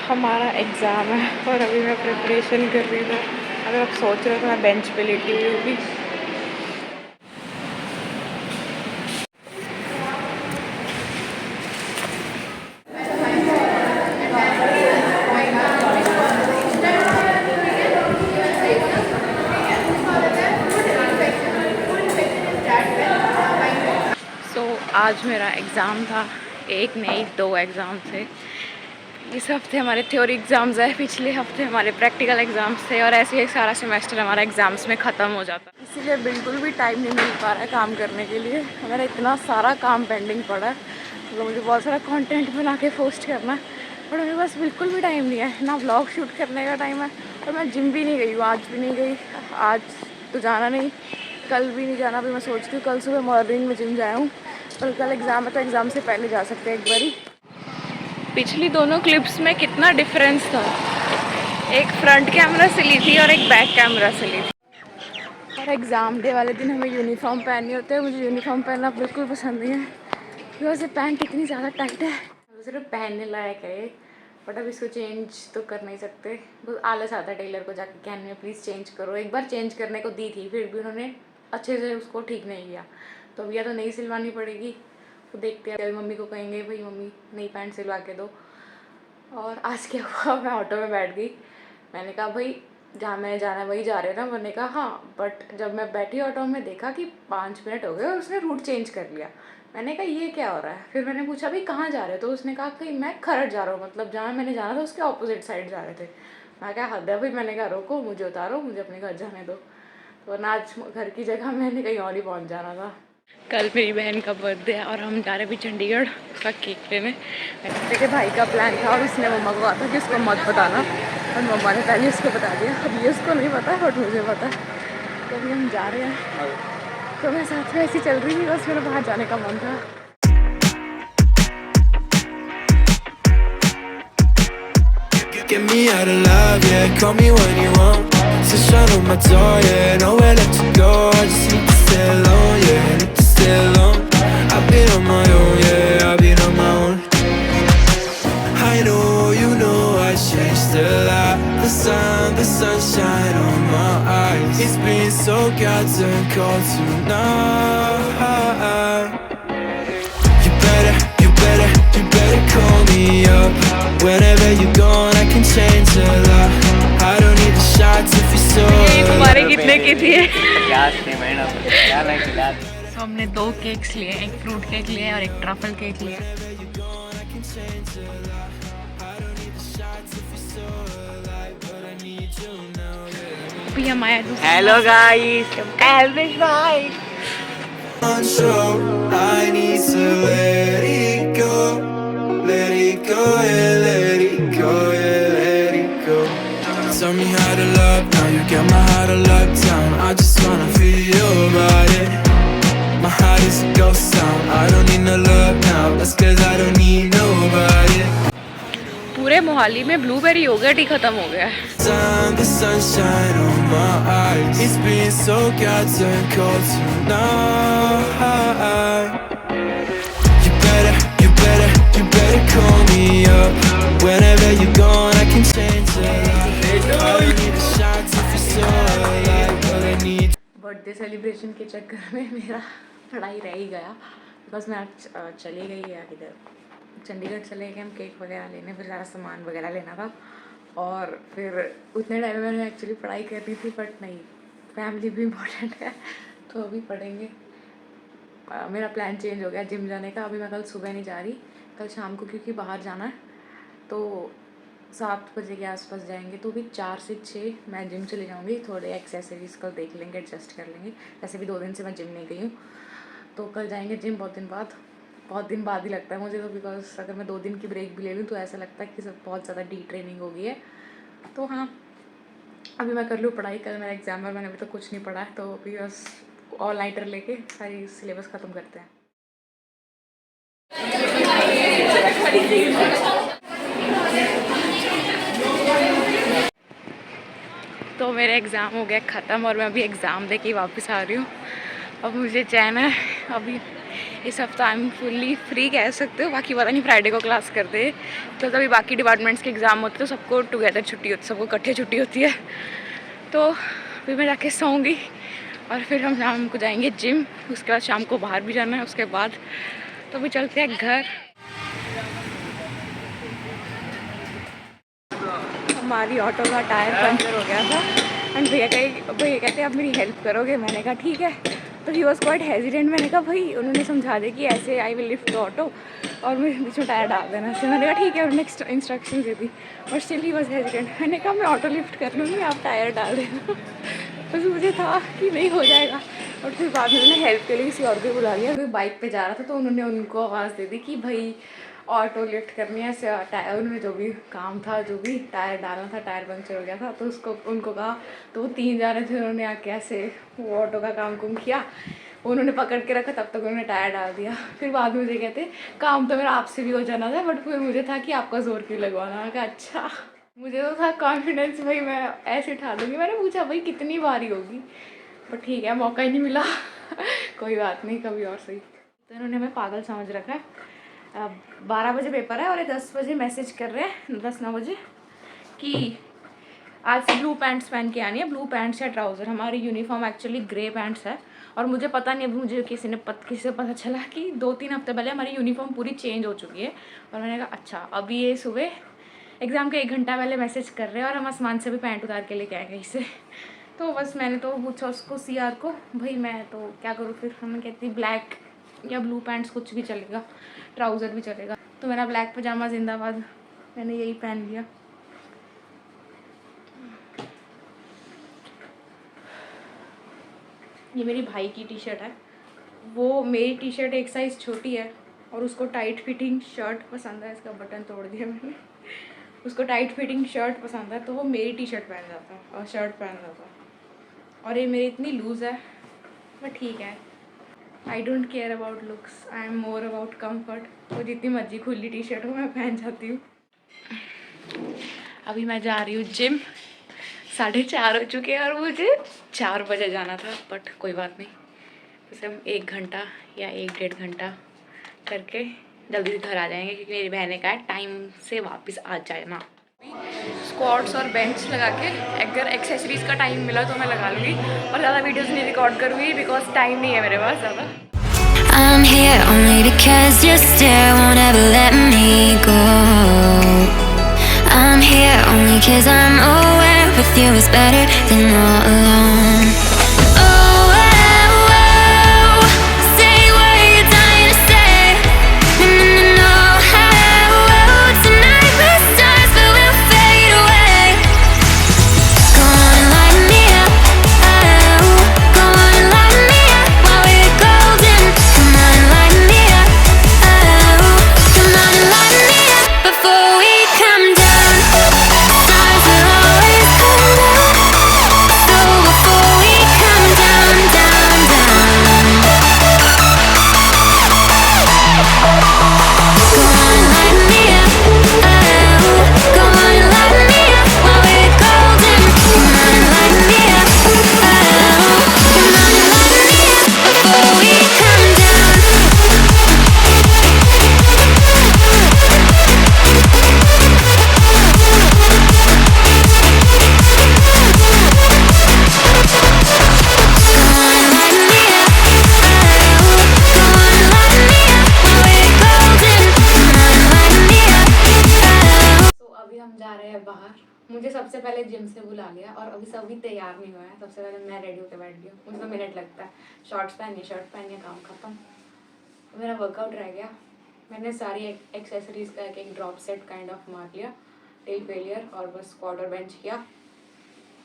हमारा एग्ज़ाम है और अभी मैं प्रिपरेशन कर रही हूँ। अगर आप सोच रहे हो तो मैं बेंच पे लेटी हुई होगी। आज मेरा एग्ज़ाम था, एक नहीं 2 एग्ज़ाम थे। इस हफ्ते हमारे थ्योरी एग्ज़ाम्स है, पिछले हफ्ते हमारे प्रैक्टिकल एग्ज़ाम्स थे और ऐसे ही सारा सेमेस्टर हमारा एग्ज़ाम्स में ख़त्म हो जाता। इसीलिए बिल्कुल भी टाइम नहीं मिल पा रहा है काम करने के लिए। हमारा इतना सारा काम पेंडिंग पड़ा है, मतलब मुझे बहुत सारा कंटेंट बना के पोस्ट करना है, बट मेरे पास बिल्कुल भी टाइम नहीं है। ना व्लॉग शूट करने का टाइम है और मैं जिम भी नहीं गई हूँ, आज भी नहीं गई। आज तो जाना नहीं, कल भी नहीं जाना। अभी मैं सोचती हूँ कल सुबह मॉर्निंग में जिम जाऊँ, और कल एग्ज़ाम है तो एग्ज़ाम से पहले जा सकते हैं एक बारी। पिछली दोनों क्लिप्स में कितना डिफरेंस था, एक फ्रंट कैमरा से ली थी और एक बैक कैमरा से ली थी। और एग्ज़ाम डे वाले दिन हमें यूनिफॉर्म पहनने होते हैं। मुझे यूनिफॉर्म पहनना बिल्कुल पसंद नहीं है, बिकॉज ये पैंट इतनी ज़्यादा टाइट है। सिर्फ पहनने लायक है ये, बट अब इसको चेंज तो कर नहीं सकते। बहुत आलस आता है टेलर को जाके कहने में, प्लीज़ चेंज करो। एक बार चेंज करने को दी थी, फिर भी उन्होंने अच्छे से उसको ठीक नहीं किया, तो अब या तो नई सिलवानी पड़ेगी। तो देखते हैं, मम्मी को कहेंगे भाई मम्मी नई पैंट सिलवा के दो। और आज क्या हुआ, मैं ऑटो में बैठ गई। मैंने कहा भाई जहाँ मैं जाना है वही जा रहे हो ना? मैंने कहा हाँ, बट जब मैं बैठी ऑटो में देखा कि 5 मिनट हो गए और उसने रूट चेंज कर लिया। मैंने कहा ये क्या हो रहा है? फिर मैंने पूछा भाई कहाँ जा रहे हो? तो उसने कहा कि मैं खरड़ जा रहा हूँ, मतलब जहाँ मैंने जाना था उसके ऑपोजिट साइड जा रहे थे। मैं क्या हद है भाई, मैंने कहा रोको, मुझे उतारो, मुझे अपने घर जाने दो। तो वरना आज घर की जगह मैंने कहीं और ही पहुँच जाना था। कल मेरी बहन का बर्थडे है और हम जा रहे भी चंडीगढ़ उसका केक लेने। मेरे भाई का प्लान था और उसने मम्मा को कहा था कि उसको मत बताना, और मम्मा ने पहले उसको बता दिया। अब ये उसको नहीं पता बट मुझे पता है। तो अभी हम जा रहे हैं, तो मैं साथ में ऐसी चल रही थी, बस मेरा बाहर जाने का मन था। Get me out of love, yeah, call me when you want. Sunshine on my door, yeah, nowhere left to go. I just need to stay alone, yeah, need to stay alone. I've been on my own, yeah, I've been on my own. I know, you know, I changed a lot. The sunshine on my eyes. It's been so goddamn cold tonight. You better call me up. Whenever you're gone, I can change a lot. I don't need the shots if you're so alive. तुम्हारे कितने की थी? तो हमने 2 cakes लिए, एक fruit cake लिया और एक ट्रफल केक लिया। अभी हम आया। हेलो गाइस, एल्विश भाई। I need to let it go, let it go, yeah, let it go, yeah, let it go. Tell me how to love now, you got my heart on lockdown. I just wanna feel your body. My heart is a ghost town. I don't need no love now, that's 'cause I don't need nobody. पूरे मोहाली में blueberry yogurt ही खत्म हो गया है। The sunshine on my eyes. It's been so goddamn cold tonight. You better call me up. Whenever you're gone, I can change a lot. I don't need the shots if you're so alive. All I need. Birthday celebration के चक्कर में मेरा पढ़ाई रह ही गया, because मैं आज चली गई है इधर चंडीगढ़ चले गए हम केक वगैरह लेने, फिर सारा सामान वगैरह लेना था। और फिर उतने टाइम में मैंने एक्चुअली पढ़ाई करनी थी, बट नहीं, फैमिली भी इम्पोर्टेंट है, तो अभी पढ़ेंगे। मेरा प्लान चेंज हो गया जिम जाने का। अभी मैं कल सुबह नहीं जा रही, कल शाम को, क्योंकि बाहर जाना है। तो 7 बजे के आसपास जाएंगे, तो भी 4 से 6 मैं जिम चले जाऊँगी। थोड़े एक्सेसरीज कल देख लेंगे, एडजस्ट कर लेंगे। वैसे भी 2 दिन से मैं जिम नहीं गई हूँ, तो कल जाएंगे जिम। बहुत दिन बाद ही लगता है मुझे तो, बिकॉज अगर मैं 2 दिन की ब्रेक भी ले लूँ तो ऐसा लगता है कि सब बहुत ज़्यादा डी ट्रेनिंग हो गई है। तो हाँ, अभी मैं कर लूँ पढ़ाई। कल मेरा एग्ज़ाम है, मैंने अभी तक कुछ नहीं पढ़ा है, तो अभी बस ऑल नाइटर लेके सारी सिलेबस ख़त्म करते हैं। तो मेरा एग्ज़ाम हो गया ख़त्म और मैं अभी एग्ज़ाम दे के वापस आ रही हूँ। अब मुझे चैन है, अभी इस हफ्ता आई एम फुल्ली फ्री कह सकते हो। बाकी पता नहीं फ्राइडे को क्लास करते हैं, तो तभी बाकी डिपार्टमेंट्स के एग्ज़ाम होते तो सबको टुगेदर छुट्टी होती, सबको इकट्ठे छुट्टी होती है। तो फिर मैं जाके सोऊंगी और फिर हम शाम को जाएंगे जिम, उसके बाद शाम को बाहर भी जाना है, उसके बाद तो भी चलते हैं घर। हमारी ऑटो का टायर पंचर हो गया था एंड भैया कहते अब मेरी हेल्प करोगे। मैंने कहा ठीक है। तो ही वॉज क्वाइट हेजिडेंट। मैंने कहा भाई, उन्होंने समझा दिया कि ऐसे I will lift the auto और मेरे बीच में टायर डाल देना से। मैंने कहा ठीक है, उन्होंने इंस्ट्रक्शन दे दी और स्टिल ही वॉज हेजिडेंट। मैंने कहा मैं ऑटो लिफ्ट कर लूँगी, आप टायर डाल देना। बस मुझे था कि नहीं हो जाएगा। और फिर बाद में उन्होंने हेल्प के लिए किसी और को बुला लिया। कोई बाइक पे जा रहा था तो उन्होंने उनको आवाज़ दे दी कि भाई ऑटो लिफ्ट करनी है। ऐसे टायर उनमें जो भी काम था, जो भी टायर डालना था, टायर पंचर हो गया था तो उसको उनको कहा। तो वो 3 जा रहे थे, उन्होंने आके ऐसे वो ऑटो का काम कुम किया, उन्होंने पकड़ के रखा, तब तक उन्होंने टायर डाल दिया। फिर बाद में मुझे कहते काम तो मेरा आपसे भी हो जाना था, बट फिर मुझे था कि आपका ज़ोर क्यों लगवाना। मैं कहा अच्छा। मुझे तो था कॉन्फिडेंस भाई मैं ऐसे उठा दूँगी। मैंने पूछा भाई कितनी बारी होगी, बट ठीक है मौका ही नहीं मिला। कोई बात नहीं, कभी और सही। तो इन्होंने हमें पागल समझ रखा है। 12 बजे पेपर है और ये 10 बजे मैसेज कर रहे हैं, 10-9 बजे कि आज ब्लू पैंट्स पहन के आनी है, ब्लू पैंट्स या ट्राउज़र। हमारी यूनिफॉर्म एक्चुअली ग्रे पैंट्स है और मुझे पता नहीं, अभी मुझे किसी से पता चला कि 2-3 हफ्ते पहले हमारी यूनिफॉर्म पूरी चेंज हो चुकी है। और मैंने कहा अच्छा। अभी ये सुबह एग्ज़ाम के 1 घंटा पहले मैसेज कर रहे हैं और हम आसमान से भी पैंट उतार के लेके आएंगे इससे। तो बस मैंने तो पूछा उसको CR को, भाई मैं तो क्या करूँ फिर। हमें कहती ब्लैक या ब्लू पैंट्स कुछ भी चलेगा, ट्राउज़र भी चलेगा। तो मेरा ब्लैक पजामा जिंदाबाद, मैंने यही पहन लिया। ये मेरी भाई की टी शर्ट है। वो मेरी टी शर्ट एक साइज़ छोटी है और उसको टाइट फिटिंग शर्ट पसंद है। इसका बटन तोड़ दिया मैंने। उसको टाइट फिटिंग शर्ट पसंद है तो वो मेरी टी शर्ट पहन जाता है और शर्ट पहन जाता है। और ये मेरी इतनी लूज़ है, बट ठीक है। I don't care about looks, I am more about comfort. तो जितनी मर्जी खुली टी शर्ट हो मैं पहन जाती हूँ। अभी मैं जा रही हूँ जिम। 4:30 हो चुके हैं और मुझे 4 बजे जाना था, बट कोई बात नहीं। बस हम 1 घंटा या 1-1.5 घंटा करके जल्दी से घर आ जाएंगे, क्योंकि मेरी बहन ने कहा टाइम से वापस आ जाना। स्क्वाट्स और बेंच लगा के, अगर एक्सेसरीज़ का टाइम मिला तो मैं लगा लूँगी और ज़्यादा वीडियोस नहीं रिकॉर्ड करूँगी बिकॉज टाइम नहीं है मेरे पास ज़्यादा। I'm here only because your stare won't ever let me go. I'm here only because I'm aware with you is better than all alone. Oh, oh, oh, say what you're dying to say. No, no, no, no. Oh, oh, tonight we're stars but we'll fade away. Go on and light me up. Oh, go on and light me up while we're golden. Come on and light me up. Oh, come on and light me up before we come down. Stars will always come down. So before we come down, down, down. Go on and light me up. Oh, go on and light me up while we're golden. Come on and light me up. Oh, come on and light me up before we come down. Go on and light me up. Oh, go on and light me up while we're golden. Come on and light me up. Oh. तो अभी हम जा रहे हैं बाहर। मुझे सबसे पहले जिम से बुला लिया और अभी सभी तैयार नहीं हुआ है। सबसे पहले मैं रेडी होकर बैठ गई हूँ। मुझे 2 मिनट लगता है, शॉर्ट्स पहनिए, शर्ट पहनिए, काम खत्म। तो मेरा वर्कआउट रह गया। मैंने सारी एक्सेसरीज़ का एक ड्रॉप सेट काइंड ऑफ मार लिया, टेल फेलियर और बस स्क्वाट और बेंच किया।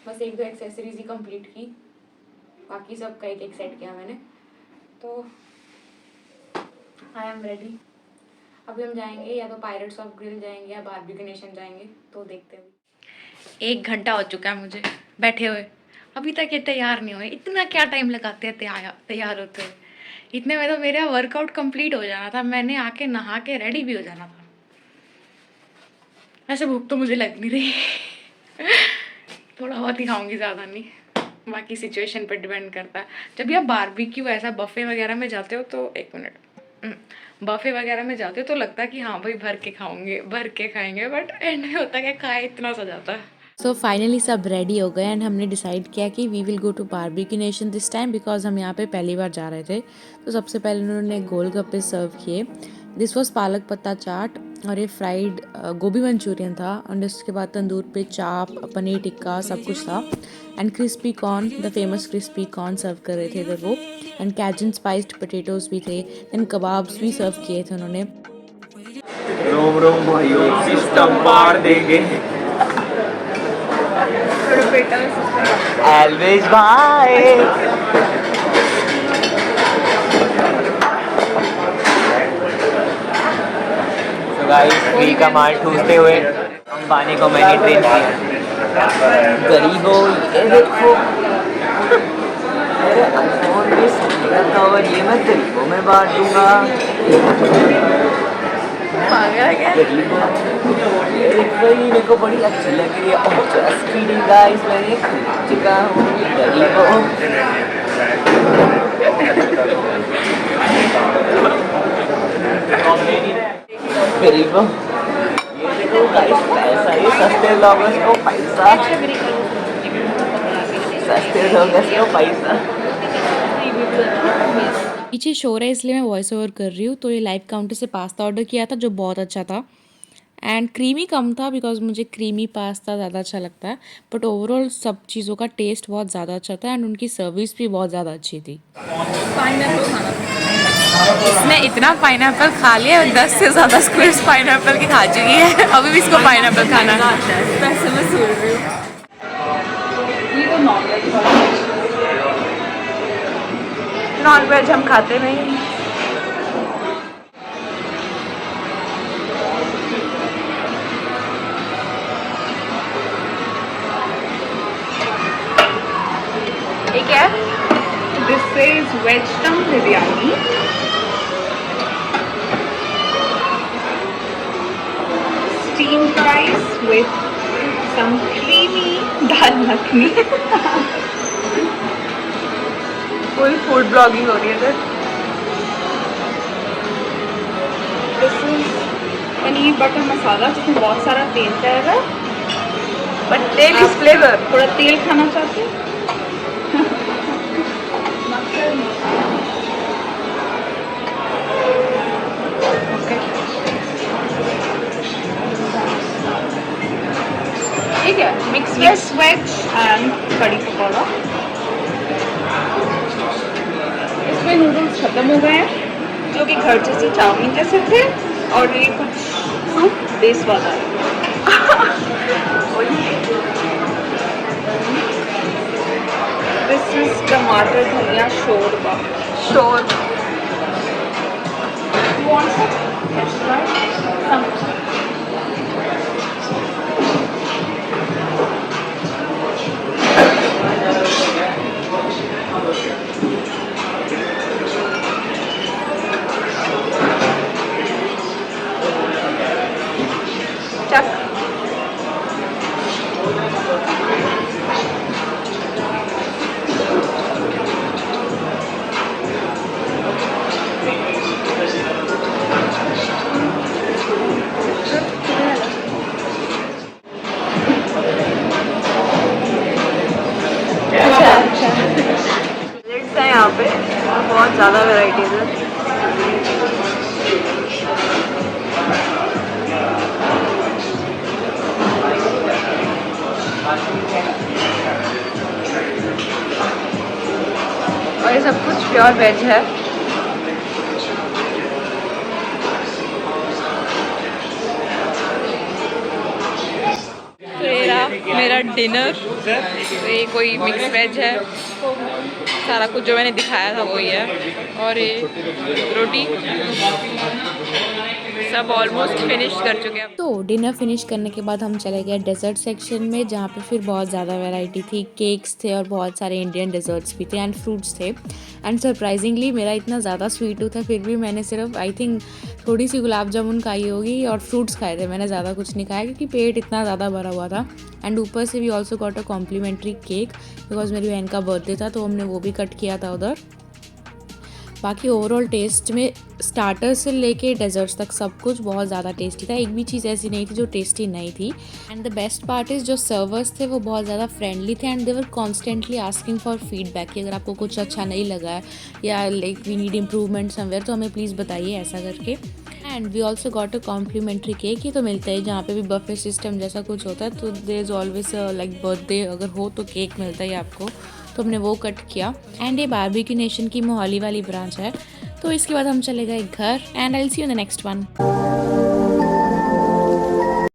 बस 1-2 एक्सेसरीज ही कंप्लीट की, बाकी सब का एक सेट किया मैंने। तो आई एम रेडी। अभी हम जाएंगे या तो पायरेट्स ऑफ ग्रिल जाएंगे या बारबेक्यू नेशन जाएंगे, तो देखते हैं। 1 घंटा हो चुका है मुझे बैठे हुए, अभी तक ये तैयार नहीं हुए। इतना क्या टाइम लगाते हैं तैयार होते हैं। इतने में तो मेरा वर्कआउट कंप्लीट हो जाना था, मैंने आके नहा के रेडी भी हो जाना था। ऐसे भूख तो मुझे लग नहीं रही। थोड़ा बहुत ही खाऊंगी, ज़्यादा नहीं। बाकी सिचुएशन पर डिपेंड करता है। जब भी आप बारबेक्यू ऐसा बफे वगैरह में जाते हो तो 1 मिनट, बफे वगैरह में जाते तो लगता है कि हाँ भाई भर के खाएंगे, बट एंड में होता है कि खाए इतना सा जाता है। सो फाइनली सब रेडी हो गए एंड हमने डिसाइड किया कि we will go to barbecue nation this time, because हम यहाँ पे पहली बार जा रहे थे। तो सबसे पहले उन्होंने गोलगप्पे सर्व किए। दिस वॉज पालक पत्ता चाट और ये फ्राइड गोभी मंचूरियन था। और उसके बाद तंदूर पे चाप, पनीर टिक्का, सब कुछ था। And crispy corn, the famous crispy corn serve कर रहे थे इधर वो। एंड कैजन स्पाइस्ड पोटैटोज भी थे। देन कबाब्स भी सर्व किए थे उन्होंने। रोम रोम भाइयों, सिस्टम मार देंगे। Always भाई। So guys, फ्री का माल ठूसते हुए अंबानी को मैंने ट्रेन किया। गरीबों ये देखो, मेरे आईफोन में स्पीकर कवर ये मैं गरीबों में बांट दूंगा। मेरे को बड़ी अच्छी लग रही है। गाइस मैंने खरीद चुका हूँ गरीबों। गरीबों ये देखो गाइस, पैसा ये सस्ते लोगों को पैसा, सस्ते लोगों को पैसा। पीछे शोर है इसलिए मैं वॉइस ओवर कर रही हूँ। तो ये लाइव काउंटर से पास्ता ऑर्डर किया था जो बहुत अच्छा था। एंड क्रीमी कम था बिकॉज मुझे क्रीमी पास्ता ज़्यादा अच्छा लगता है। बट ओवरऑल सब चीज़ों का टेस्ट बहुत ज़्यादा अच्छा था एंड उनकी सर्विस भी बहुत ज़्यादा अच्छी थी। इसने इतना पाइनएप्पल खा लिया, 10 से ज़्यादा स्क्वेयर्स पाइनएप्पल की खा चुकी है। अभी भी इसको पाइनएप्पल खाना है। पैसे वसूल रही हूँ। नॉन वेज हम खाते नहीं। ठीक है, This is veg dum biryani. Steamed rice with some creamy dal makhani. Full food blogging हो रही है इधर। This is पनीर बटर मसाला जिसमें बहुत सारा तेल जाएगा। बट तेल किस फ्लेवर? थोड़ा तेल खाना चाहते हैं? ठीक है, मिक्स वेज एंड कड़ी पकौड़ा। इसमें नूडल्स खत्म हो गए हैं जो कि घर जैसे चाउमीन जैसे थे, और ये कुछ सूप बेस वाला है। दिस इज टमाटर धनिया शोरबा। है यहाँ पे, बहुत ज़्यादा वैरायटीज है। और ये सब कुछ प्योर वेज है। मेरा डिनर, तो ये कोई मिक्स वेज है, सारा कुछ जो मैंने दिखाया था वही है। और ये रोटी, सब ऑलमोस्ट फिनिश कर चुके हैं। तो डिनर फिनिश करने के बाद हम चले गए डेजर्ट सेक्शन में, जहाँ पे फिर बहुत ज़्यादा वैरायटी थी। केक्स थे और बहुत सारे इंडियन डेजर्ट्स भी थे एंड फ्रूट्स थे। एंड सरप्राइजिंगली मेरा इतना ज़्यादा स्वीट टूथ है, फिर भी मैंने सिर्फ आई थिंक थोड़ी सी गुलाब जामुन खाई होगी और फ्रूट्स खाए थे। मैंने ज़्यादा कुछ नहीं खाया क्योंकि पेट इतना ज़्यादा भरा हुआ था। एंड ऊपर से भी also got a complimentary cake because मेरी बहन का बर्थडे था, तो हमने वो भी कट किया था उधर। बाकी ओवरऑल टेस्ट में स्टार्टर से लेके डेजर्ट्स तक सब कुछ बहुत ज़्यादा टेस्टी था। एक भी चीज़ ऐसी नहीं थी जो टेस्टी नहीं थी। And the best part is जो सर्वर्स थे वो बहुत ज़्यादा फ्रेंडली थे and they were constantly asking for feedback कि अगर आपको कुछ अच्छा नहीं लगा है या like we need improvement somewhere तो हमें प्लीज़ बताइए ऐसा करके। And we also got a complimentary cake. ये तो मिलता है जहाँ पे भी बफे सिस्टम जैसा कुछ होता है तो there is always like birthday अगर हो तो केक मिलता है आपको, तो हमने वो कट किया। एंड ये बारबेक्यू नेशन की मोहाली वाली ब्रांच है। तो इसके बाद हम चले गए घर and I will see you in the next one.